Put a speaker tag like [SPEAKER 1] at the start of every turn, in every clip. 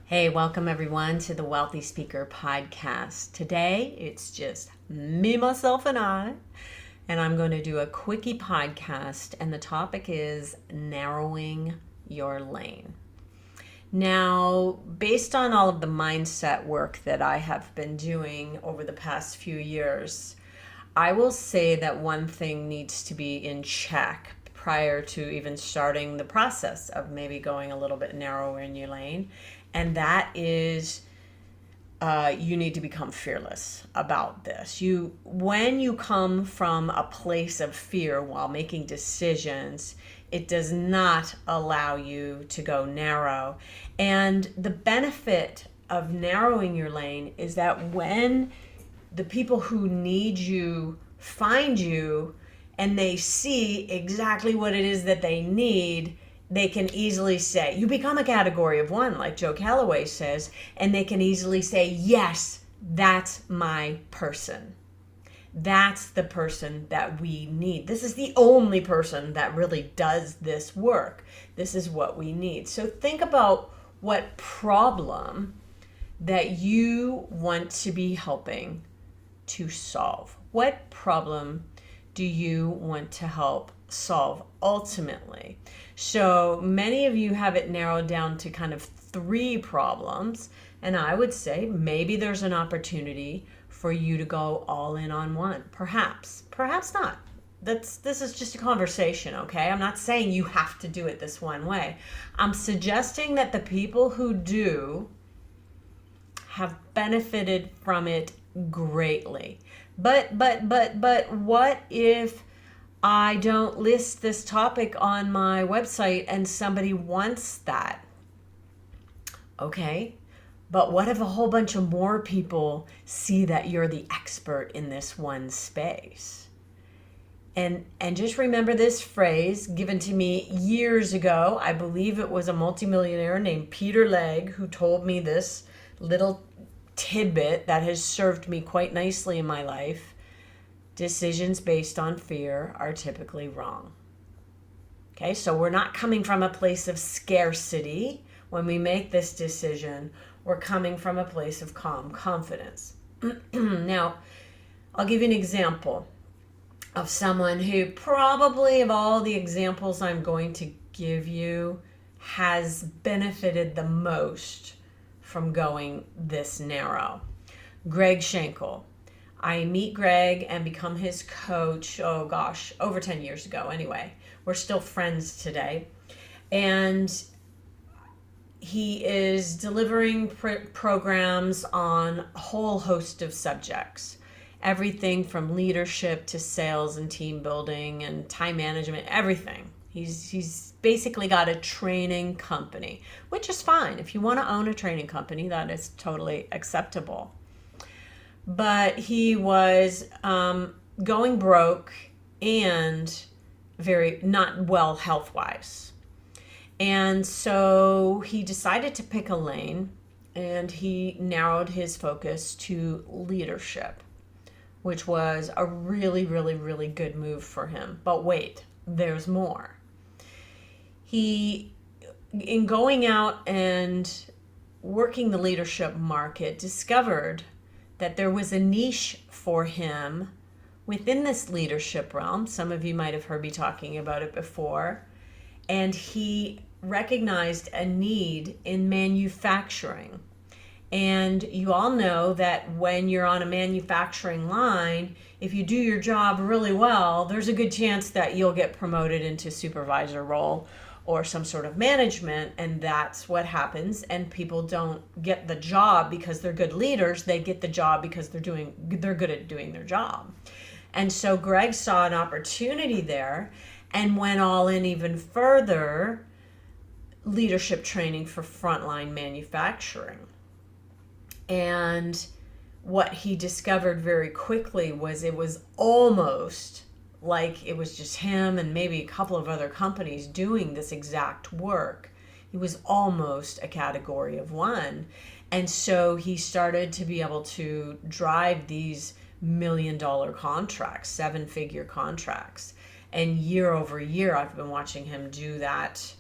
[SPEAKER 1] Hey, welcome everyone to the Wealthy Speaker Podcast. Today it's just me, myself, and I'm going to do a quickie podcast, and the topic is narrowing your lane. Now, based on all of the mindset work that I have been doing over the past few years, I will say that one thing needs to be in check prior to even starting the process of maybe going a little bit narrower in your lane, and that is you need to become fearless about this. When you come from a place of fear while making decisions, it does not allow you to go narrow. And the benefit of narrowing your lane is that when the people who need you find you and they see exactly what it is that they need, they can easily say, you become a category of one, like Joe Calloway says, and they can easily say, yes, that's my person. That's the person that we need. This is the only person that really does this work. This is what we need. So think about what problem that you want to be helping to solve. What problem do you want to help solve ultimately? So many of you have it narrowed down to kind of 3 problems, and I would say maybe there's an opportunity for you to go all in on one. Perhaps not. This is just a conversation, okay? I'm not saying you have to do it this one way. I'm suggesting that the people who do have benefited from it greatly. But what if I don't list this topic on my website and somebody wants that? Okay, but what if a whole bunch of more people see that you're the expert in this one space? And just remember this phrase given to me years ago. I believe it was a multimillionaire named Peter Legg who told me this little tidbit that has served me quite nicely in my life. Decisions based on fear are typically wrong. Okay, so we're not coming from a place of scarcity when we make this decision. We're coming from a place of calm confidence. Now, I'll give you an example of someone who probably, of all the examples I'm going to give you, has benefited the most from going this narrow. Greg Schenkel. I meet Greg and become his coach, oh gosh, over 10 years ago anyway. We're still friends today. And he is delivering programs on a whole host of subjects. Everything from leadership to sales and team building and time management, everything. He's basically got a training company, which is fine. If you want to own a training company, that is totally acceptable. But he was going broke and very not well health-wise. And so he decided to pick a lane, and he narrowed his focus to leadership, which was a really, really, really good move for him. But wait, there's more. He, in going out and working the leadership market, discovered that there was a niche for him within this leadership realm. Some of you might have heard me talking about it before. And he recognized a need in manufacturing. And you all know that when you're on a manufacturing line, if you do your job really well, there's a good chance that you'll get promoted into supervisor role or some sort of management, and that's what happens. And people don't get the job because they're good leaders. They get the job because they're good at doing their job. And so Greg saw an opportunity there and went all in even further, leadership training for frontline manufacturing. And what he discovered very quickly was it was almost like it was just him and maybe a couple of other companies doing this exact work. He was almost a category of one. And so he started to be able to drive these $1 million contracts, 7-figure contracts. And year over year, I've been watching him do that,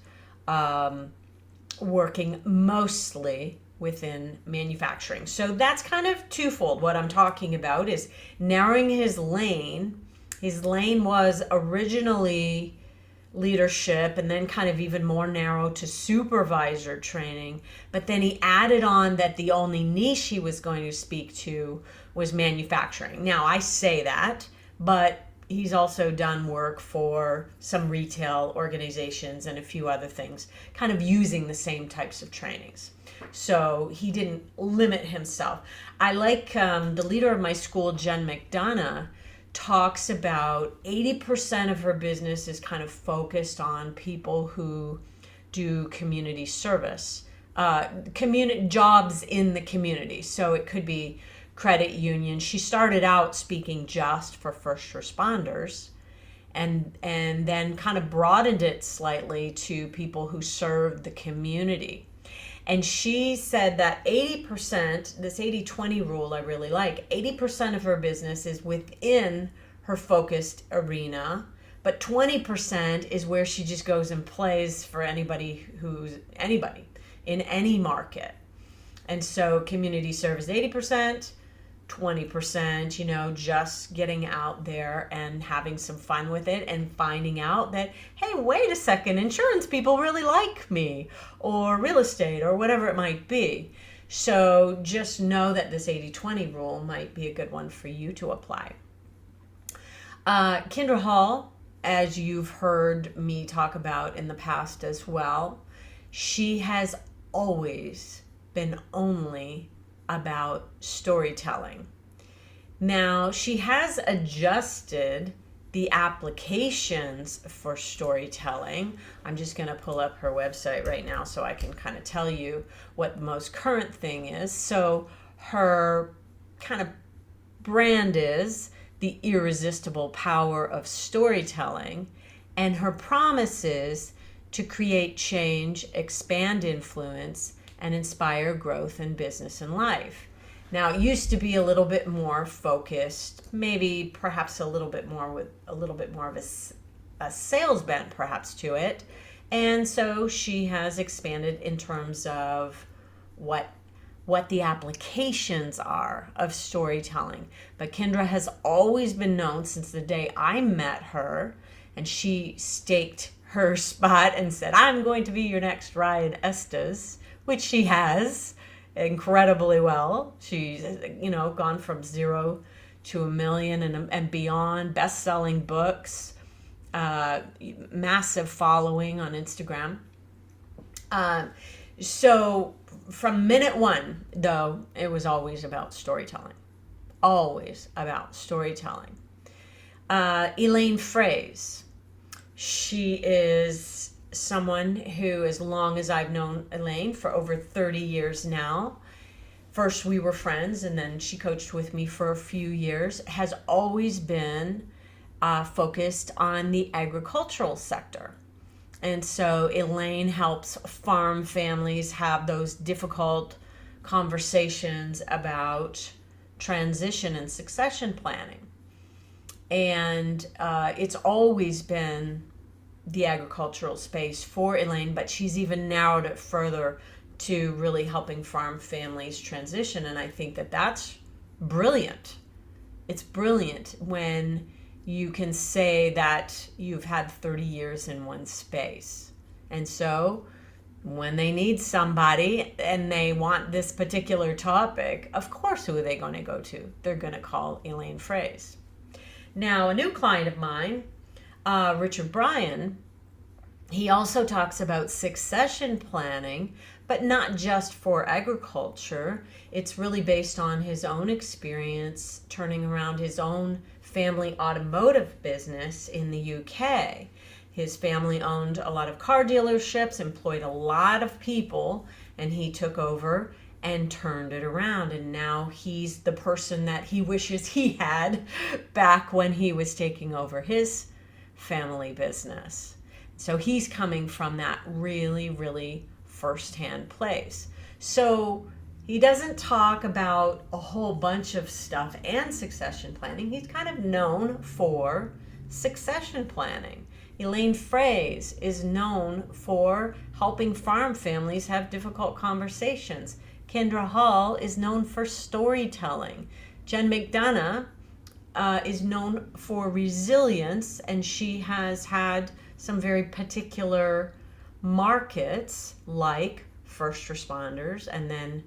[SPEAKER 1] working mostly within manufacturing. So that's kind of twofold. What I'm talking about is narrowing his lane. His lane was originally leadership and then kind of even more narrow to supervisor training. But then he added on that the only niche he was going to speak to was manufacturing. Now, I say that, but he's also done work for some retail organizations and a few other things, kind of using the same types of trainings. So he didn't limit himself. I like the leader of my school, Jen McDonough, talks about 80% of her business is kind of focused on people who do community service, community jobs in the community. So it could be credit union. She started out speaking just for first responders and then kind of broadened it slightly to people who serve the community. And she said that 80%, this 80-20 rule I really like, 80% of her business is within her focused arena, but 20% is where she just goes and plays for anybody in any market. And so community service 80%, 20%, just getting out there and having some fun with it and finding out that, hey, wait a second, insurance people really like me, or real estate, or whatever it might be. So just know that this 80-20 rule might be a good one for you to apply. Kendra Hall, as you've heard me talk about in the past as well, she has always been only about storytelling. Now, she has adjusted the applications for storytelling. I'm just going to pull up her website right now so I can kind of tell you what the most current thing is. So her kind of brand is the irresistible power of storytelling, and her promise is to create change, expand influence, and inspire growth in business and life. Now, it used to be a little bit more focused, maybe perhaps a little bit more of a sales bent perhaps to it. And so she has expanded in terms of what the applications are of storytelling. But Kendra has always been known since the day I met her, and she staked her spot and said, I'm going to be your next Ryan Estes, which she has incredibly well. She's, gone from 0 to 1 million and beyond, best-selling books, massive following on Instagram. So from minute one, though, it was always about storytelling. Always about storytelling. Elaine Fraze. She is someone who, as long as I've known Elaine, for over 30 years now, first we were friends and then she coached with me for a few years, has always been focused on the agricultural sector. And so Elaine helps farm families have those difficult conversations about transition and succession planning. And it's always been the agricultural space for Elaine, but she's even narrowed it further to really helping farm families transition. And I think that that's brilliant. It's brilliant when you can say that you've had 30 years in one space. And so when they need somebody and they want this particular topic, of course, who are they going to go to? They're going to call Elaine Fraze. Now, a new client of mine, Richard Bryan, he also talks about succession planning, but not just for agriculture. It's really based on his own experience turning around his own family automotive business in the UK. His family owned a lot of car dealerships, employed a lot of people, and he took over and turned it around. And now he's the person that he wishes he had back when he was taking over his family business. So he's coming from that really, really firsthand place. So he doesn't talk about a whole bunch of stuff and succession planning. He's kind of known for succession planning. Elaine Fraze is known for helping farm families have difficult conversations. Kendra Hall is known for storytelling. Jen McDonough is known for resilience, and she has had some very particular markets like first responders and then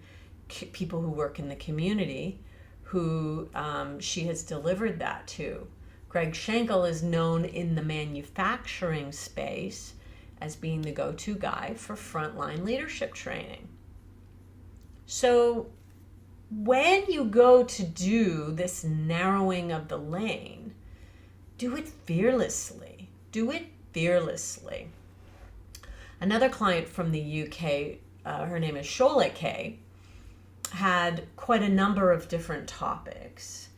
[SPEAKER 1] people who work in the community who she has delivered that to. Greg Schenkel is known in the manufacturing space as being the go-to guy for frontline leadership training. So when you go to do this narrowing of the lane, do it fearlessly. Do it fearlessly. Another client from the UK, her name is Shola Kay, had quite a number of different topics,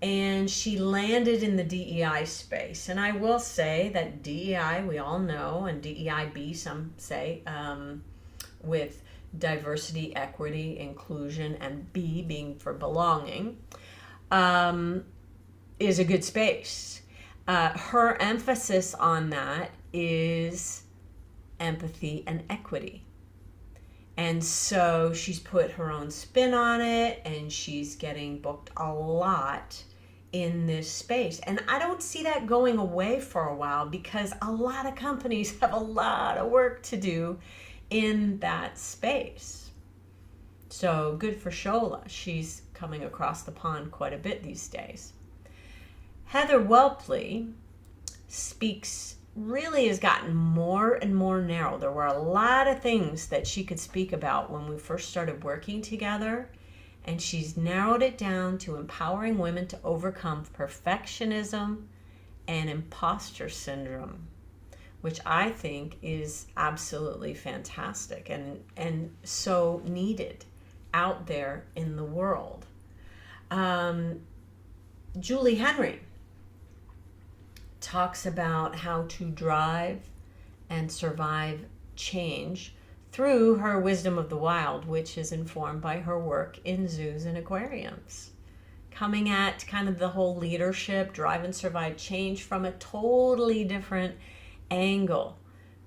[SPEAKER 1] and she landed in the DEI space. And I will say that DEI, we all know, and DEIB, some say, with diversity, equity, inclusion, and B being for belonging, is a good space. Her emphasis on that is empathy and equity. And so she's put her own spin on it, and she's getting booked a lot in this space. And I don't see that going away for a while because a lot of companies have a lot of work to do in that space. So good for Shola. She's coming across the pond quite a bit these days. Heather Whelpley really has gotten more and more narrow. There were a lot of things that she could speak about when we first started working together, and she's narrowed it down to empowering women to overcome perfectionism and imposter syndrome, which I think is absolutely fantastic and so needed out there in the world. Julie Henry talks about how to drive and survive change through her wisdom of the wild, which is informed by her work in zoos and aquariums. Coming at kind of the whole leadership, drive and survive change from a totally different angle.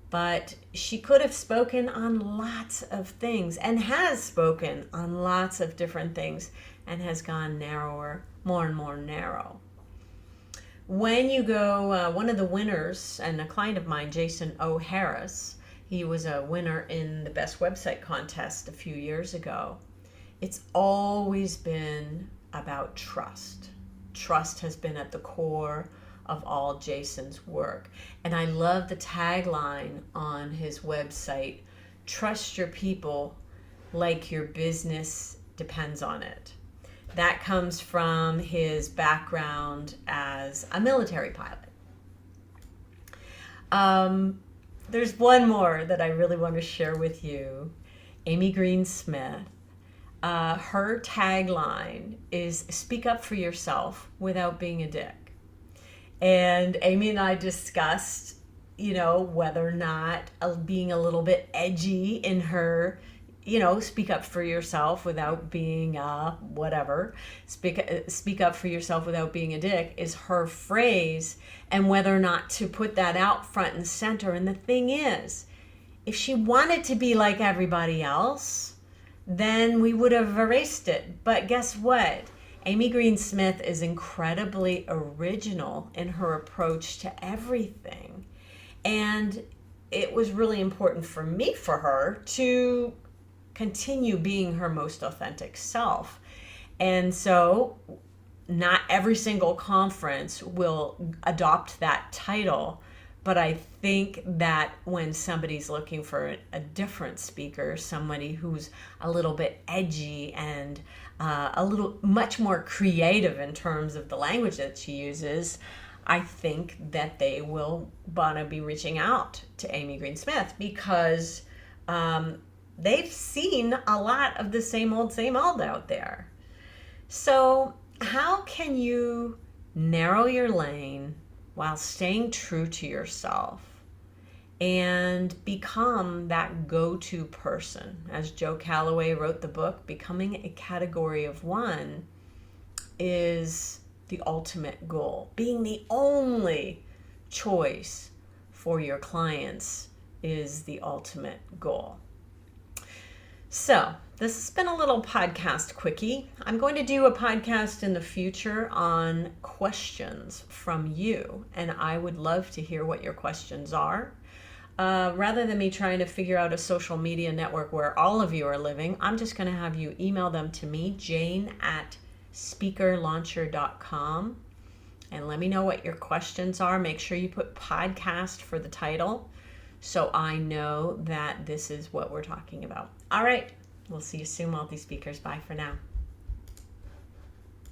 [SPEAKER 1] But she could have spoken on lots of things and has spoken on lots of different things and has gone narrower, more and more narrow. When you go, one of the winners, and a client of mine, Jason O. Harris, he was a winner in the Best Website Contest a few years ago. It's always been about trust. Trust has been at the core of all Jason's work. And I love the tagline on his website, trust your people like your business depends on it. That comes from his background as a military pilot. There's one more that I really want to share with you. Amy Green Smith. Her tagline is speak up for yourself without being a dick. And Amy and I discussed, whether or not being a little bit edgy in her, speak up for yourself without being whatever. Speak up for yourself without being a dick is her phrase, and whether or not to put that out front and center. And the thing is, if she wanted to be like everybody else, then we would have erased it. But guess what? Amy Green Smith is incredibly original in her approach to everything. And it was really important for me, for her, to continue being her most authentic self. And so not every single conference will adopt that title, but I think that when somebody's looking for a different speaker, somebody who's a little bit edgy and much more creative in terms of the language that she uses, I think that they will want to be reaching out to Amy Green Smith because they've seen a lot of the same old out there. So how can you narrow your lane while staying true to yourself and become that go-to person? As Joe Calloway wrote the book, becoming a category of one is the ultimate goal. Being the only choice for your clients is the ultimate goal. So this has been a little podcast quickie. I'm going to do a podcast in the future on questions from you, and I would love to hear what your questions are. Rather than me trying to figure out a social media network where all of you are living, I'm just going to have you email them to me, jane@speakerlauncher.com, and let me know what your questions are. Make sure you put podcast for the title so I know that this is what we're talking about. All right, we'll see you soon, multi-speakers. Bye for now.